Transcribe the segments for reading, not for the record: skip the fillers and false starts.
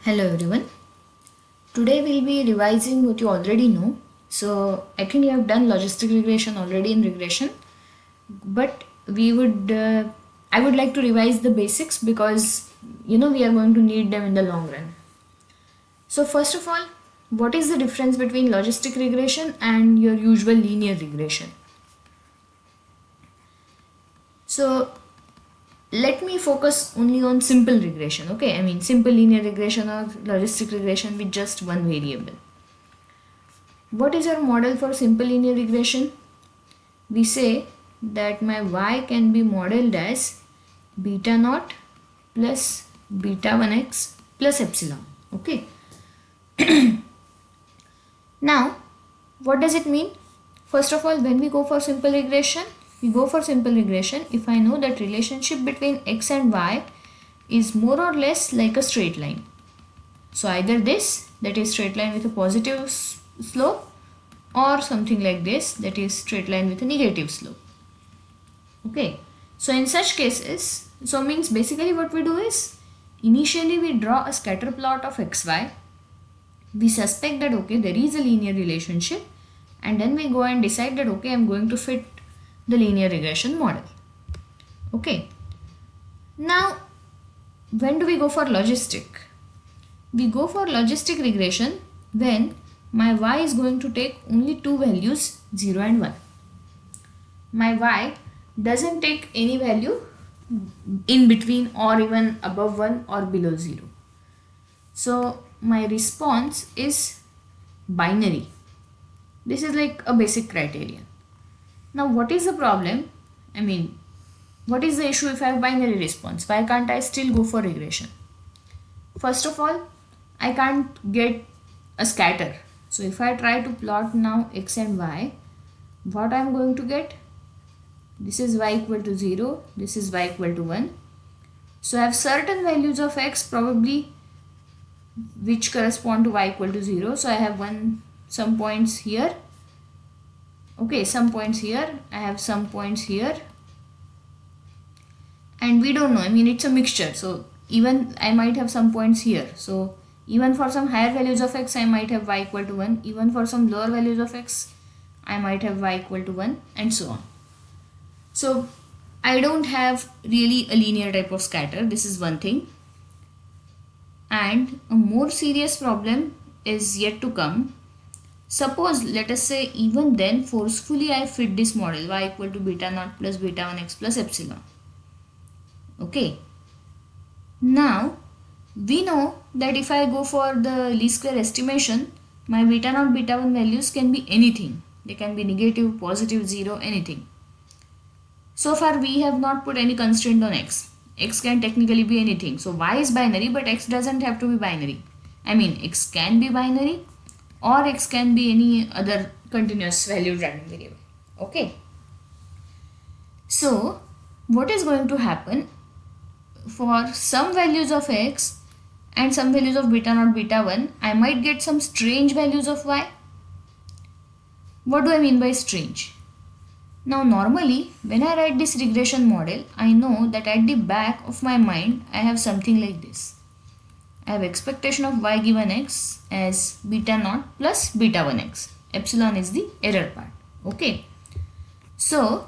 Hello everyone. Today we'll be revising what you already know. So I think you have done logistic regression already in regression, but I would like to revise the basics because we are going to need them in the long run. So first of all, what is the difference between logistic regression and your usual linear regression? So let me focus only on simple regression, okay? I mean simple linear regression or logistic regression with just one variable. What is our model for simple linear regression? We say that my y can be modeled as beta naught plus beta 1x plus epsilon, okay? Now, what does it mean? First of all, when we go for simple regression, if I know that relationship between x and y is more or less like a straight line. So either this, that is straight line with a positive slope, or something like this, that is straight line with a negative slope. Okay, so in such cases, so means basically what we do is, initially we draw a scatter plot of xy. We suspect that okay, there is a linear relationship, and then we go and decide that okay, I'm going to fit the linear regression model. Okay, now when do we go for logistic? We go for logistic regression when my y is going to take only two values, 0 and 1. My y doesn't take any value in between or even above 1 or below 0. So my response is binary. This is like a basic criterion. Now what is the problem? I mean, what is the issue if I have binary response? Why can't I still go for regression? First of all, I can't get a scatter. So if I try to plot now x and y, what I am going to get? This is y equal to 0, this is y equal to 1. So I have certain values of x probably which correspond to y equal to 0. So I have some points here. Okay, some points here. I have some points here. And we don't know. I mean, it's a mixture. So even I might have some points here. So even for some higher values of x, I might have y equal to 1. Even for some lower values of x, I might have y equal to 1 and so on. So I don't have really a linear type of scatter. This is one thing. And a more serious problem is yet to come. Suppose, let us say, even then forcefully I fit this model y equal to beta naught plus beta 1x plus epsilon. Okay. Now, we know that if I go for the least square estimation, my beta naught beta 1 values can be anything. They can be negative, positive, 0, anything. So far we have not put any constraint on x. X can technically be anything. So y is binary, but x doesn't have to be binary. I mean, x can be binary or x can be any other continuous valued random variable. Okay. So what is going to happen? For some values of x and some values of beta naught beta 1, I might get some strange values of y. What do I mean by strange? Now normally when I write this regression model, I know that at the back of my mind I have something like this. I have expectation of y given x as beta naught plus beta 1x. Epsilon is the error part. Okay. So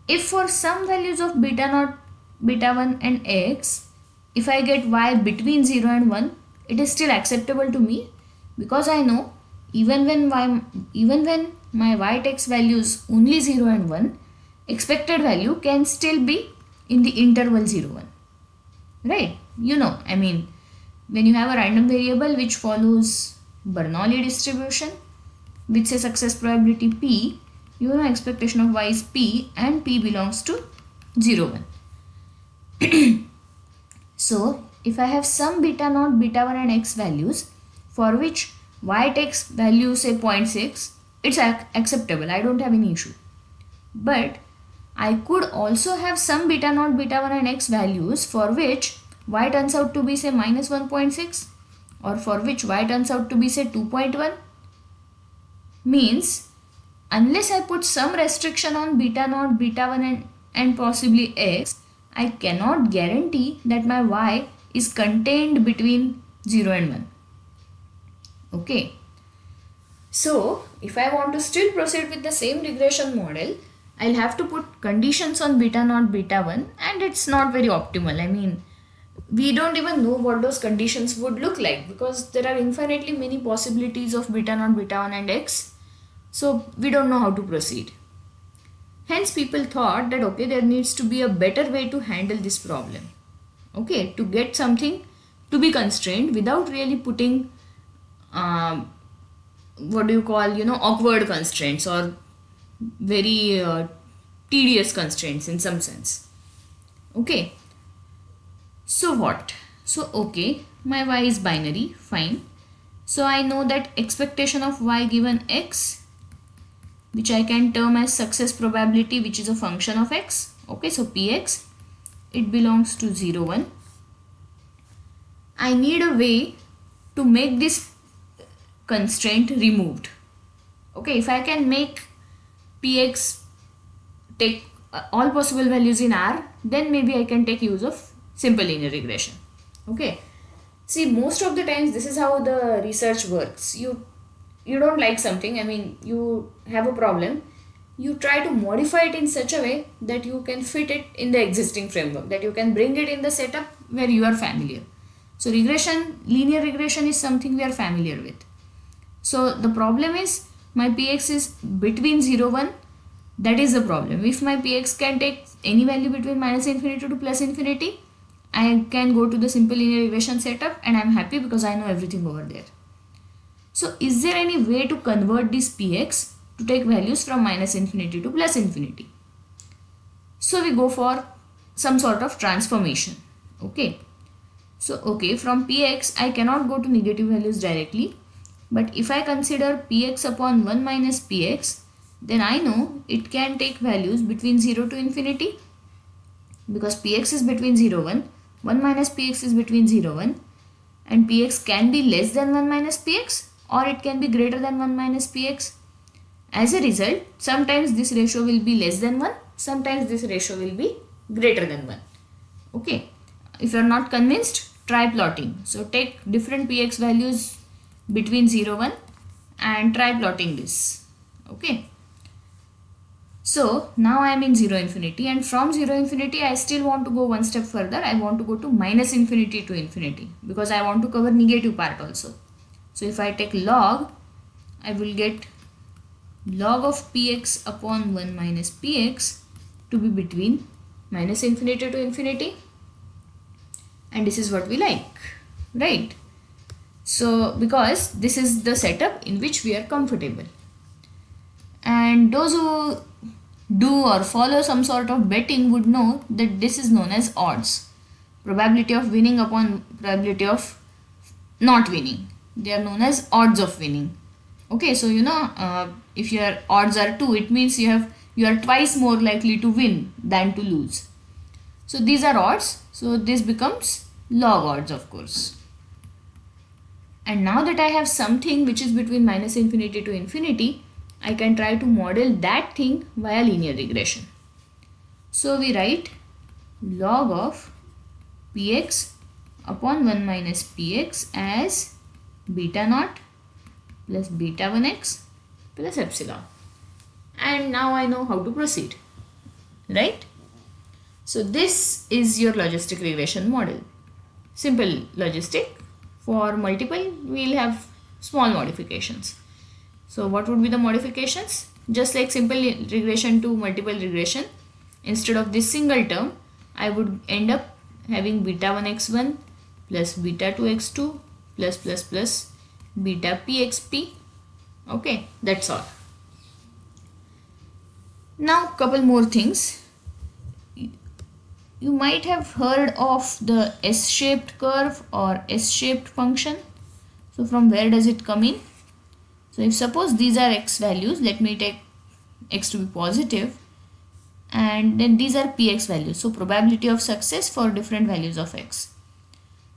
if for some values of beta naught, beta 1 and x, if I get y between 0 and 1, it is still acceptable to me because I know even when my y takes values only 0 and 1, expected value can still be in the interval 0, 1. Right? You know, I mean, when you have a random variable which follows Bernoulli distribution with say success probability p, you know expectation of y is p and p belongs to 0, 1. So if I have some beta naught, beta 1 and x values for which y takes value say 0.6, it's acceptable. I don't have any issue. But I could also have some beta naught, beta 1 and x values for which y turns out to be say minus 1.6 or for which y turns out to be say 2.1. Means unless I put some restriction on beta naught, beta 1 and possibly x, I cannot guarantee that my y is contained between 0 and 1. Okay. So if I want to still proceed with the same regression model, I'll have to put conditions on beta naught, beta 1, and it's not very optimal. I mean, we don't even know what those conditions would look like because there are infinitely many possibilities of beta naught, beta 1 and x. So we don't know how to proceed. Hence people thought that okay, there needs to be a better way to handle this problem. Okay, to get something to be constrained without really putting what do you call, awkward constraints or very tedious constraints in some sense. Okay, so what? So okay, my y is binary, fine. So I know that expectation of y given x, which I can term as success probability, which is a function of x. Okay, so px, it belongs to 0, 1. I need a way to make this constraint removed. Okay, if I can make px take all possible values in R, then maybe I can take use of simple linear regression. Okay, see, most of the times this is how the research works. You don't like something, I mean, you have a problem, you try to modify it in such a way that you can fit it in the existing framework, that you can bring it in the setup where you are familiar. So regression, linear regression is something we are familiar with. So the problem is my px is between 0, 1. That is the problem. If my px can take any value between minus infinity to plus infinity, I can go to the simple linear regression setup and I'm happy because I know everything over there. So is there any way to convert this px to take values from minus infinity to plus infinity? So we go for some sort of transformation. Okay. So okay, from px I cannot go to negative values directly, but if I consider px upon 1 minus px, then I know it can take values between 0 to infinity, because px is between 0, 1, 1 minus px is between 0, 1, and px can be less than 1 minus px or it can be greater than 1 minus px. As a result, sometimes this ratio will be less than 1, sometimes this ratio will be greater than 1. Okay, if you are not convinced, try plotting. So take different px values between 0, 1 and try plotting this. Okay. So now I am in 0 infinity, and from 0 infinity I still want to go one step further. I want to go to minus infinity to infinity because I want to cover negative part also. So if I take log, I will get log of px upon 1 minus px to be between minus infinity to infinity, and this is what we like, right? So because this is the setup in which we are comfortable, and those who do or follow some sort of betting would know that this is known as odds, probability of winning upon probability of not winning. They are known as odds of winning. Okay, so if your odds are 2, it means you are twice more likely to win than to lose. So these are odds, so this becomes log odds, of course. And now that I have something which is between minus infinity to infinity, I can try to model that thing via linear regression. So we write log of px upon 1 minus px as beta naught plus beta 1x plus epsilon. And now I know how to proceed, right? So this is your logistic regression model. Simple logistic. For multiple, we will have small modifications. So what would be the modifications? Just like simple regression to multiple regression, instead of this single term, I would end up having beta 1x1 plus beta 2x2 plus beta pxp. Okay, that's all. Now couple more things. You might have heard of the S-shaped curve or S-shaped function. So from where does it come in? So if suppose these are x values, let me take x to be positive, and then these are px values. So probability of success for different values of x.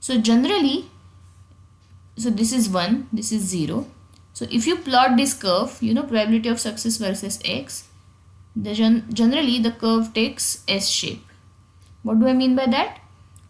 So generally, so this is 1, this is 0. So if you plot this curve, probability of success versus x, generally the curve takes S shape. What do I mean by that?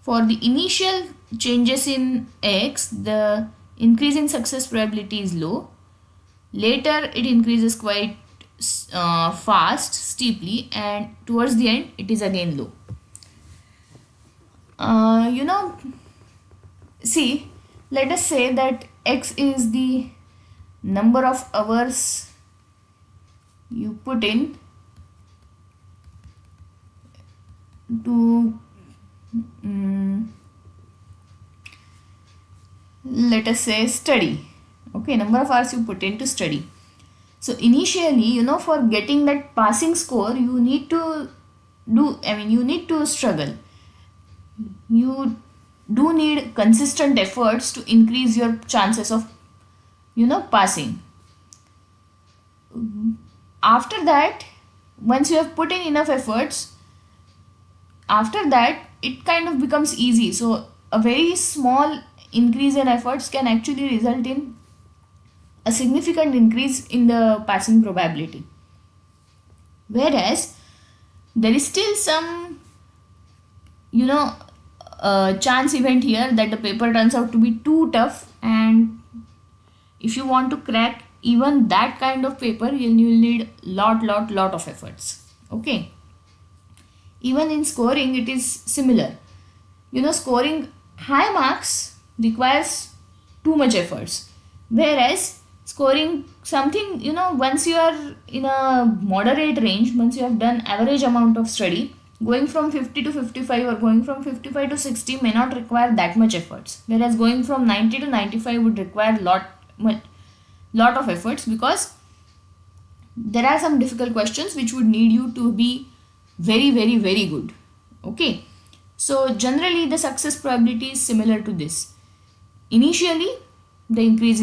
For the initial changes in x, the increase in success probability is low. Later it increases quite fast, steeply, and towards the end it is again low. See, let us say that x is the number of hours you put in to let us say study. Okay, number of hours you put in to study. So initially, for getting that passing score, you need to struggle. You do need consistent efforts to increase your chances of passing. After that, once you have put in enough efforts, after that it kind of becomes easy. So a very small increase in efforts can actually result in a significant increase in the passing probability. Whereas there is still some chance event here that the paper turns out to be too tough, and if you want to crack even that kind of paper, you will need lot of efforts. Okay, even in scoring it is similar. Scoring high marks requires too much efforts, whereas scoring something, once you are in a moderate range, once you have done average amount of study, going from 50 to 55 or going from 55 to 60 may not require that much efforts, whereas going from 90 to 95 would require lot of efforts, because there are some difficult questions which would need you to be very good. Okay, so generally the success probability is similar to this. Initially the increase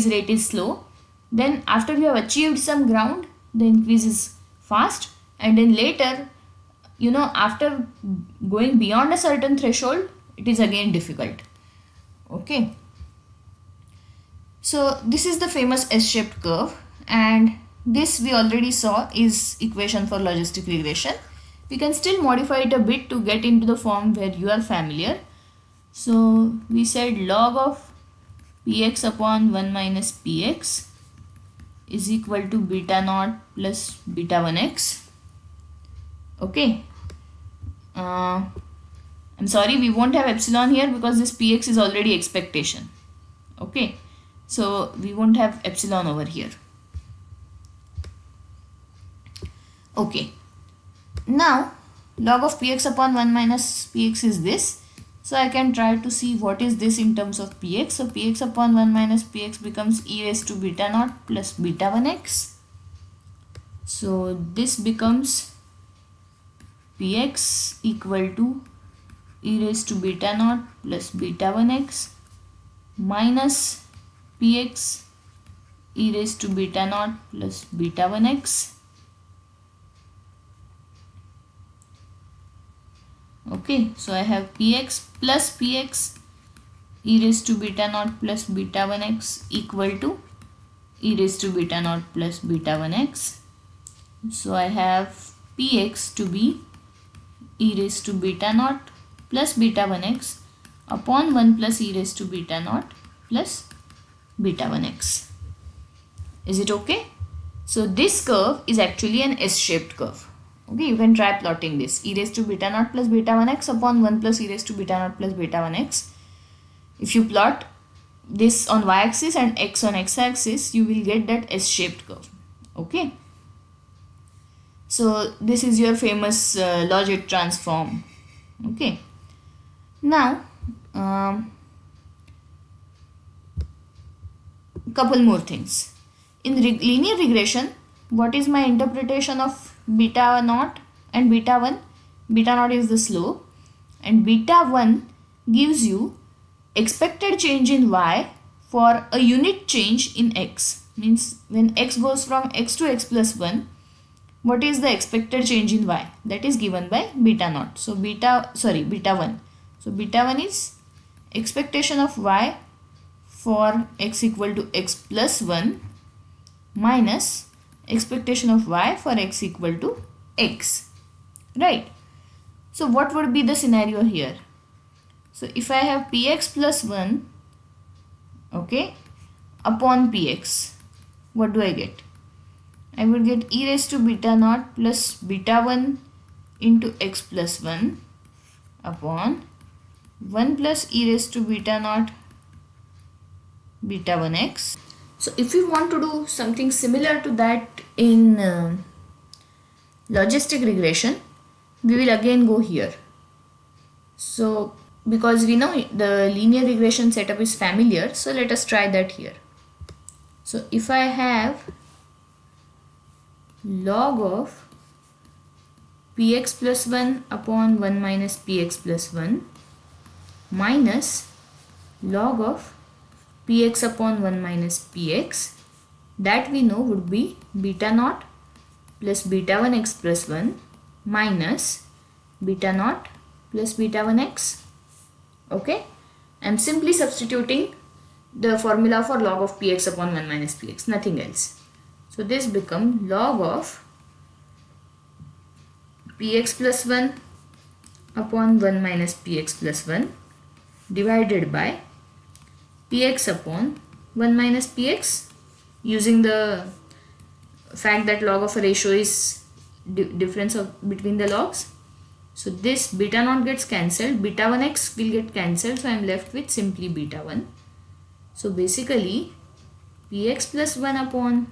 rate is slow, then after you have achieved some ground, the increase is fast, and then later, after going beyond a certain threshold, it is again difficult. Okay, so this is the famous S-shaped curve, and this we already saw is equation for logistic regression. We can still modify it a bit to get into the form where you are familiar. So we said log of px upon 1 minus px is equal to beta naught plus beta 1x. Okay, I'm sorry, we won't have epsilon here because this px is already expectation. Okay, so we won't have epsilon over here. Okay, now log of px upon 1 minus px is this. So I can try to see what is this in terms of px. So px upon 1 minus px becomes e raised to beta naught plus beta 1x. So this becomes px equal to e raised to beta naught plus beta 1x minus px e raised to beta naught plus beta 1x. Okay, so I have px plus px e raised to beta naught plus beta 1x equal to e raised to beta naught plus beta 1x. So I have px to be e raised to beta naught plus beta 1x upon 1 plus e raised to beta naught plus beta 1x. Is it okay? So this curve is actually an S-shaped curve. Okay, you can try plotting this e raised to beta naught plus beta 1x upon 1 plus e raised to beta naught plus beta 1x. If you plot this on y-axis and x on x-axis, you will get that S-shaped curve. Okay, so this is your famous logit transform. Okay, now couple more things. In linear regression, what is my interpretation of beta naught and beta 1? Beta naught is the slope and beta 1 gives you expected change in y for a unit change in x. Means when x goes from x to x plus 1, what is the expected change in y? That is given by beta naught. So beta 1. So beta 1 is expectation of y for x equal to x plus 1 minus expectation of y for x equal to x, right? So what would be the scenario here? So if I have px plus 1, okay, upon px, what do I get? I would get e raised to beta naught plus beta 1 into x plus 1 upon 1 plus e raised to beta naught beta 1x. So if we want to do something similar to that in logistic regression, we will again go here. So because we know the linear regression setup is familiar, so let us try that here. So if I have log of px plus 1 upon 1 minus px plus 1 minus log of px upon 1 minus px, that we know would be beta naught plus beta 1x plus 1 minus beta naught plus beta 1x. Okay, I am simply substituting the formula for log of px upon 1 minus px, nothing else. So this becomes log of px plus 1 upon 1 minus px plus 1 divided by px upon 1 minus px, using the fact that log of a ratio is difference between the logs. So this beta naught gets cancelled, beta 1x will get cancelled, so I am left with simply beta 1. So basically px plus 1 upon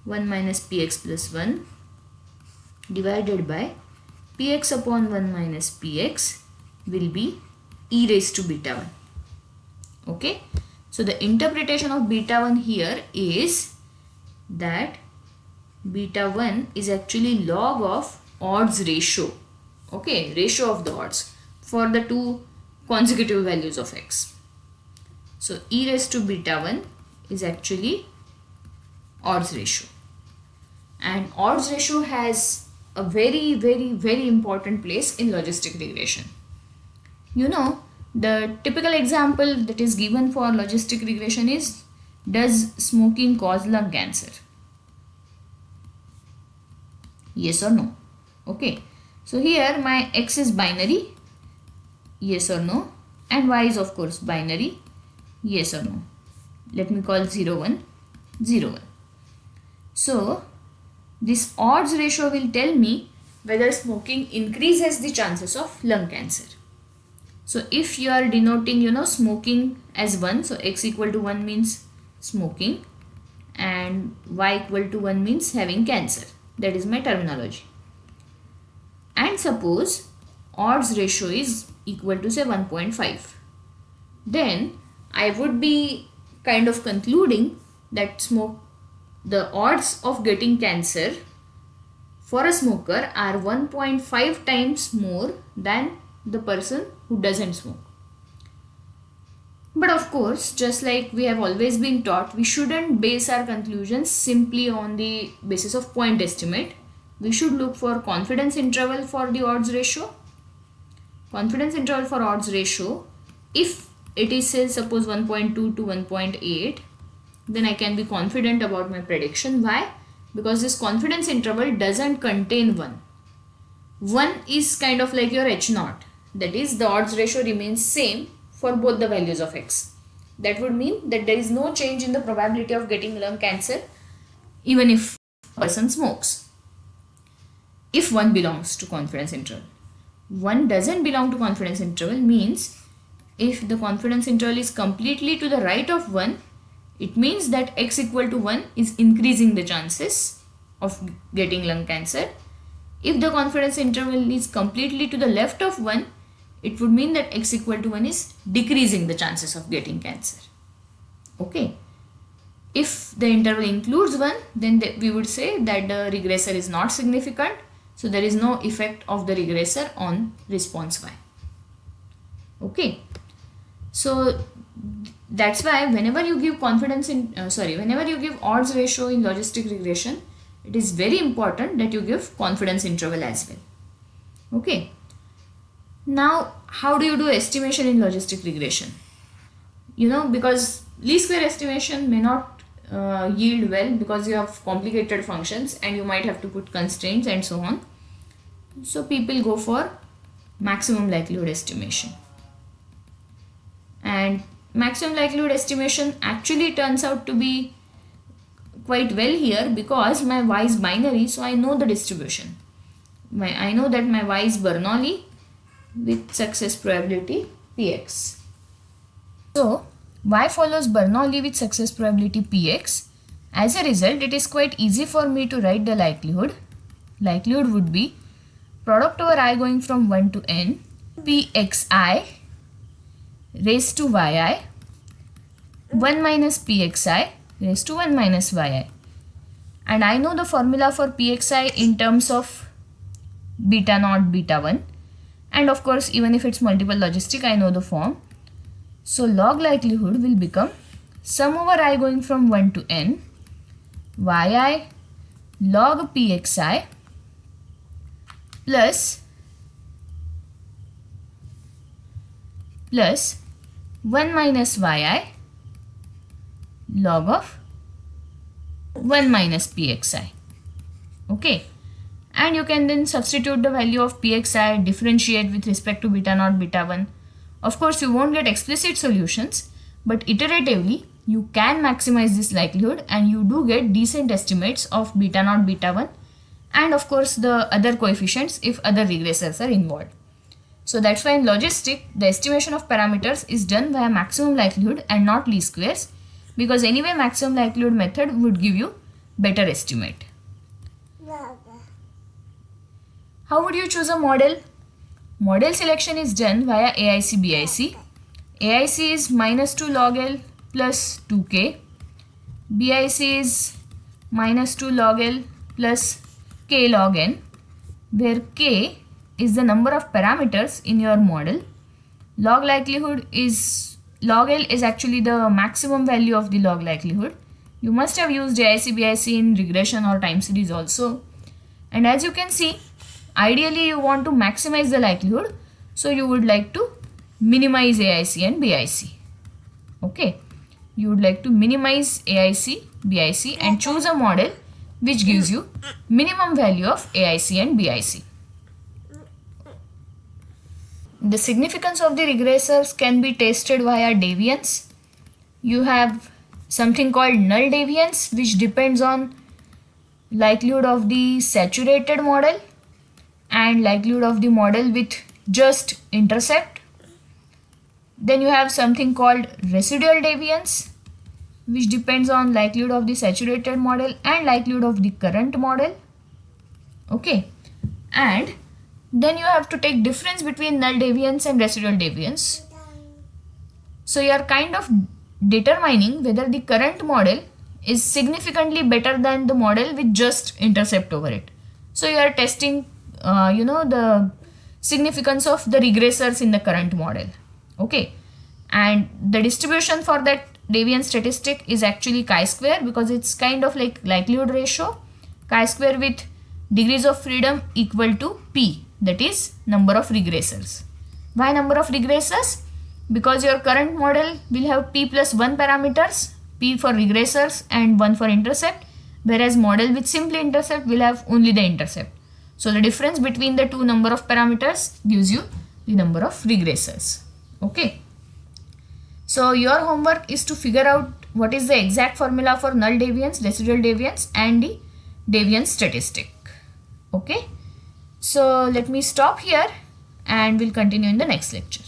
1 minus px plus 1 divided by px upon 1 minus px will be e raised to beta 1. Okay, so the interpretation of beta 1 here is that beta 1 is actually log of odds ratio. Okay, ratio of the odds for the two consecutive values of x. So e raised to beta 1 is actually odds ratio, and odds ratio has a very important place in logistic regression. You know, the typical example that is given for logistic regression is, does smoking cause lung cancer? Yes or no? Okay, so here my x is binary, yes or no, and y is of course binary, yes or no. Let me call 0 1 0 1. So this odds ratio will tell me whether smoking increases the chances of lung cancer. So if you are denoting, smoking as 1, so x equal to 1 means smoking and y equal to 1 means having cancer. That is my terminology. And suppose odds ratio is equal to say 1.5. Then I would be kind of concluding that the odds of getting cancer for a smoker are 1.5 times more than the person who doesn't smoke. But of course, just like we have always been taught, we shouldn't base our conclusions simply on the basis of point estimate. We should look for confidence interval for the odds ratio. Confidence interval for odds ratio, if it is say suppose 1.2 to 1.8, then I can be confident about my prediction. Why? Because this confidence interval doesn't contain 1. 1 is kind of like your H0. That is, the odds ratio remains same for both the values of x. That would mean that there is no change in the probability of getting lung cancer even if a person smokes, if 1 belongs to confidence interval. 1 doesn't belong to confidence interval means if the confidence interval is completely to the right of 1, it means that x equal to 1 is increasing the chances of getting lung cancer. If the confidence interval is completely to the left of 1, it would mean that x equal to 1 is decreasing the chances of getting cancer. Okay. If the interval includes 1, then we would say that the regressor is not significant. So there is no effect of the regressor on response y. Okay. So that's why whenever you give whenever you give odds ratio in logistic regression, it is very important that you give confidence interval as well. Okay. Now, how do you do estimation in logistic regression? Because least square estimation may not yield well because you have complicated functions and you might have to put constraints and so on. So people go for maximum likelihood estimation. And maximum likelihood estimation actually turns out to be quite well here because my y is binary, so I know the distribution. I know that my y is Bernoulli with success probability px. So y follows Bernoulli with success probability px. As a result, it is quite easy for me to write the likelihood. Likelihood would be product over I going from 1 to n pxi raised to yi 1 minus pxi raised to 1 minus yi. And I know the formula for pxi in terms of beta naught beta 1, and of course even if it's multiple logistic I know the form. So log likelihood will become sum over I going from 1 to n yi log pxi plus 1 minus yi log of 1 minus pxi. Okay, and you can then substitute the value of pxi, differentiate with respect to beta naught beta 1. Of course you won't get explicit solutions, but iteratively you can maximize this likelihood and you do get decent estimates of beta naught beta 1 and of course the other coefficients if other regressors are involved. So that's why in logistic the estimation of parameters is done via maximum likelihood and not least squares, because anyway maximum likelihood method would give you better estimate. How would you choose a model? Model selection is done via AIC BIC. AIC is minus 2 log L plus 2k. BIC is minus 2 log L plus k log n, where k is the number of parameters in your model. Log likelihood is, log L is actually the maximum value of the log likelihood. You must have used AIC BIC in regression or time series also. And as you can see, ideally you want to maximize the likelihood, so you would like to minimize AIC and BIC. Okay, you would like to minimize AIC, BIC and choose a model which gives you minimum value of AIC and BIC. The significance of the regressors can be tested via deviance. You have something called null deviance, which depends on likelihood of the saturated model and likelihood of the model with just intercept. Then you have something called residual deviance, which depends on likelihood of the saturated model and likelihood of the current model. Okay, and then you have to take difference between null deviance and residual deviance. So you are kind of determining whether the current model is significantly better than the model with just intercept over it. So you are testing the significance of the regressors in the current model. Okay, and the distribution for that deviance statistic is actually chi-square, because it's kind of like likelihood ratio, chi-square with degrees of freedom equal to p, that is number of regressors. Why number of regressors? Because your current model will have p plus 1 parameters, p for regressors and 1 for intercept, whereas model with simple intercept will have only the intercept. So the difference between the two number of parameters gives you the number of regressors. Okay. So your homework is to figure out what is the exact formula for null deviance, residual deviance and the deviance statistic. Okay. So let me stop here and we'll continue in the next lecture.